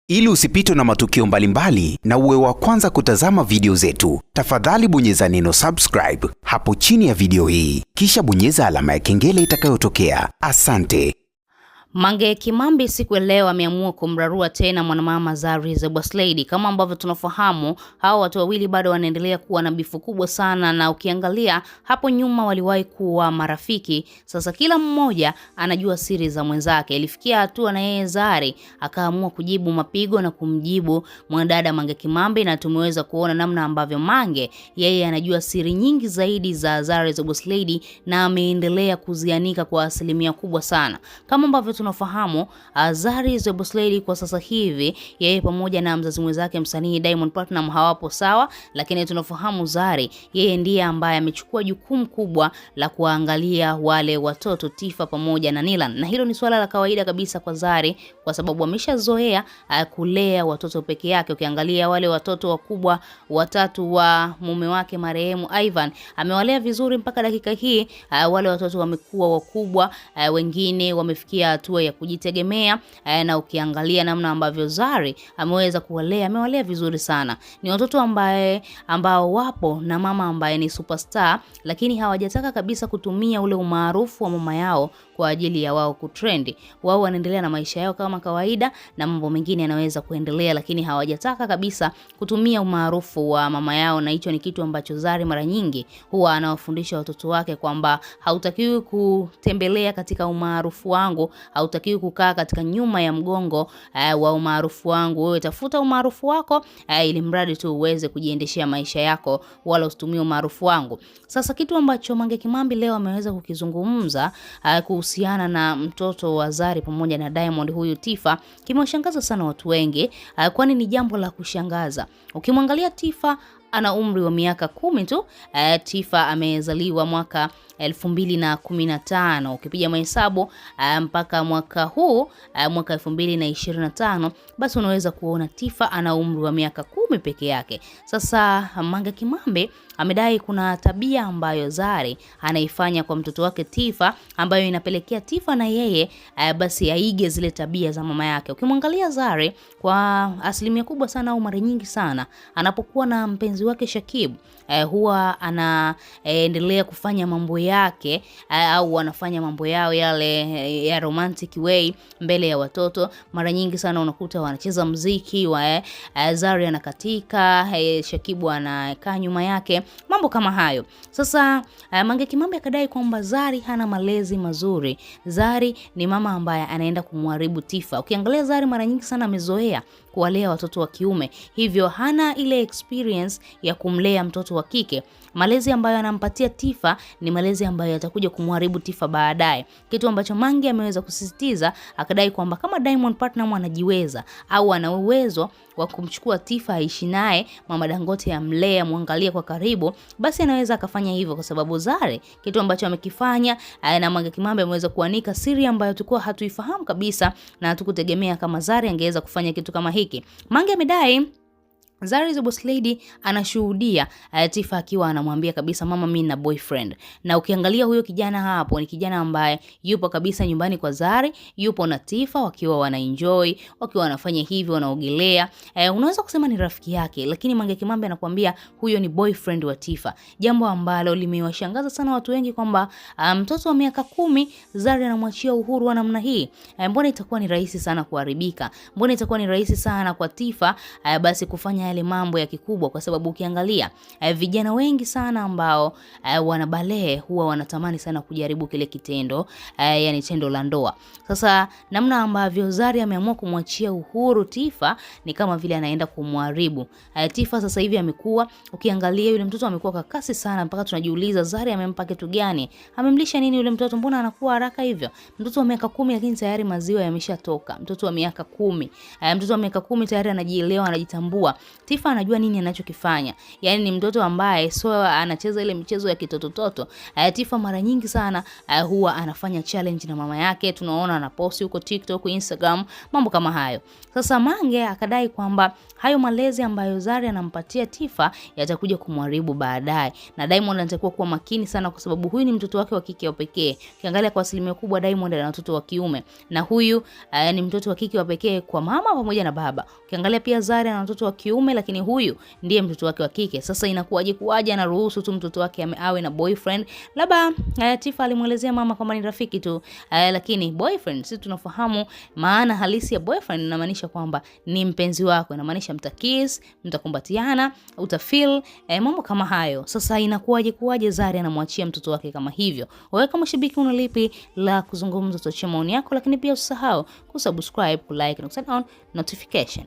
Ili usipitwe na matukio mbalimbali na uwe wa kwanza kutazama video zetu, tafadhali bonyeza neno subscribe hapo chini ya video hii, kisha bonyeza alama ya kengele itakayotokea. Asante. Mange Kimambi siku ya leo ameamua kumrarua tena mwanamama Zari the Boss Lady. Kama ambavyo tunafahamu, hao watu wawili bado wanaendelea kuwa na bifu kubwa sana, na ukiangalia hapo nyuma waliwahi kuwa marafiki. Sasa kila mmoja anajua siri za mwenzake. Ilifikia hatua na yeye Zari akaamua kujibu mapigo na kumjibu mwanadada Mange Kimambi, na tumeweza kuona namna ambavyo Mange yeye anajua siri nyingi zaidi za Zari the Boss Lady na ameendelea kuzianika kwa asilimia kubwa sana. Kama ambavyo tunafahamu, Zari the Boss Lady kwa sasa hivi yeye pamoja na mzazi mwenzake msanii Diamond Platnumz hawapo sawa, lakini tunafahamu Zari yeye ndiye ambaye amechukua jukumu kubwa la kuangalia wale watoto Tifa pamoja na Nilan, na hilo ni swala la kawaida kabisa kwa Zari kwa sababu ameshazoea kulea watoto peke yake. Ukiangalia wale watoto wakubwa watatu wa mume wake marehemu Ivan amewalea vizuri mpaka dakika hii. Wale watoto wamekuwa wakubwa, wengine wamefikia hatua ya kujitegemea, na ukiangalia namna ambavyo Zari ameweza kuwalea, amewalea vizuri sana. Ni watoto ambao wapo na mama ambaye ni superstar, lakini hawajataka kabisa kutumia ule umaarufu wa mama yao kwa ajili ya wao kutrendi. Wao wanaendelea na maisha yao kama kawaida na mambo mengine yanaweza kuendelea, lakini hawajataka kabisa kutumia umaarufu wa mama yao, na hicho ni kitu ambacho Zari mara nyingi huwa anawafundisha watoto wake kwamba hautakiwi kutembelea katika umaarufu wangu, hautakiwi kukaa katika nyuma ya mgongo wa umaarufu wangu. Wewe tafuta umaarufu wako ili mradi tu uweze kujiendeshea maisha yako, wala usitumie umaarufu wangu. Sasa kitu ambacho Mange Kimambi leo ameweza kukizungumza kuhusiana na mtoto wa Zari pamoja na Diamond huyu Tifa kimewashangaza sana watu wengi, kwani ni jambo la kushangaza. Ukimwangalia Tifa ana umri wa miaka 10 tu. Tifa amezaliwa mwaka 2015. Ukipiga mahesabu mpaka mwaka huu mwaka 2025, basi unaweza kuona Tifa ana umri wa miaka 10 peke yake. Sasa Mange Kimambi amedai kuna tabia ambayo Zari anaifanya kwa mtoto wake Tifa ambayo inapelekea Tifa na yeye basi aige zile tabia za mama yake. Ukimwangalia Zari kwa asilimia kubwa sana au mara nyingi sana anapokuwa na mpenzi wake Shakib, huwa anaendelea kufanya mambo yake au wanafanya mambo yao yale ya romantic way mbele ya watoto. Mara nyingi sana unakuta wanacheza muziki wa Zari anakatika, Shakib anakaa nyuma yake, mambo kama hayo. Sasa Mange Kimambi akadai kwamba Zari hana malezi mazuri. Zari ni mama ambaye anaenda kumharibu Tifa. Ukiangalia Zari mara nyingi sana amezoea kuwalea watoto wa kiume, hivyo hana ile experience ya kumlea mtoto wa kike. Malezi ambayo anampatia Tifa ni malezi ambayo yatakuja kumharibu Tifa baadaye, kitu ambacho Mange ameweza kusisitiza, akadai kwamba kama Diamond Platnumz anajiweza au ana uwezo wa kumchukua Tifa aishi naye, Mama Dangote amlea, muangalie kwa karibu, basi anaweza akafanya hivyo, kwa sababu Zari kitu ambacho amekifanya na Mange Kimambi ameweza kuanika siri ambayo tulikuwa hatuifahamu kabisa na hatukutegemea kama Zari angeweza kufanya kitu kama hiki. Mange amedai Zari the Boss Lady anashuhudia Tifa akiwa anamwambia kabisa, mama mimi na boyfriend. Na ukiangalia huyo kijana hapo ni kijana ambaye yupo kabisa nyumbani kwa Zari, yupo na Tifa wakiwa wanaenjoy, wakiwa wanafanya hivi, wanaogelea. Unaweza kusema ni rafiki yake, lakini Mange Kimambi anakuambia huyo ni boyfriend wa Tifa. Jambo ambalo limewashangaza sana watu wengi kwamba mtoto wa miaka 10 Zari anamwachia uhuru wa namna hii. Mbona itakuwa ni rahisi sana kuharibika? Mbona itakuwa ni rahisi sana kwa Tifa basi kufanya yale mambo ya kikubwa? Kwa sababu ukiangalia vijana wengi sana ambao wana balee huwa wanatamani sana kujaribu kile kitendo, yani tendo la ndoa. Sasa namna ambavyo Zari ameamua kumwachia uhuru Tifa ni kama vile anaenda kumharibu Tifa. Sasa hivi amekuwa, ukiangalia yule mtoto amekuwa kwa kasi sana mpaka tunajiuliza Zari amempa kitu gani? Amemlisha nini yule mtoto? Mbona anakuwa haraka hivyo? Mtoto wa miaka 10 lakini tayari maziwa yameshatoka. Mtoto wa miaka 10, mtoto wa miaka 10 tayari anajielewa, anajitambua. Tifa anajua nini anachokifanya. Yaani ni mtoto ambaye sio anacheza ile michezo ya kitotototo. Tifa mara nyingi sana huwa anafanya challenge na mama yake. Tunaona anaposti huko TikTok, Instagram, mambo kama hayo. Sasa Mange akadai kwamba hayo malezi ambayo Zari anampatia Tifa yatakuja kumharibu baadaye. Na Diamond anatakiwa kuwa makini sana kwa sababu huyu ni mtoto wake wa kike wa pekee. Ukiangalia kwa asilimia kubwa Diamond ana mtoto wa kiume na huyu ni mtoto wa kike wa pekee kwa mama pamoja na baba. Ukiangalia pia Zari ana mtoto wa kiume lakini huyu ndiye mtoto wake wa kike. Sasa inakuwaje anaruhusu tu mtoto wake awe na boyfriend? Labda Tifa alimuelezea mama kama ni rafiki tu, lakini boyfriend sisi tunafahamu maana halisi ya boyfriend inamaanisha kwamba ni mpenzi wako, inamaanisha mtakiss, mtakumbatiana, utafeel mambo kama hayo. Sasa inakuwaje Zari anamwachia mtoto wake kama hivyo? Wewe kama shabiki una lipi la kuzungumza? Tuachie maoni yako, lakini pia usisahau kusubscribe, kulike na turn on notification.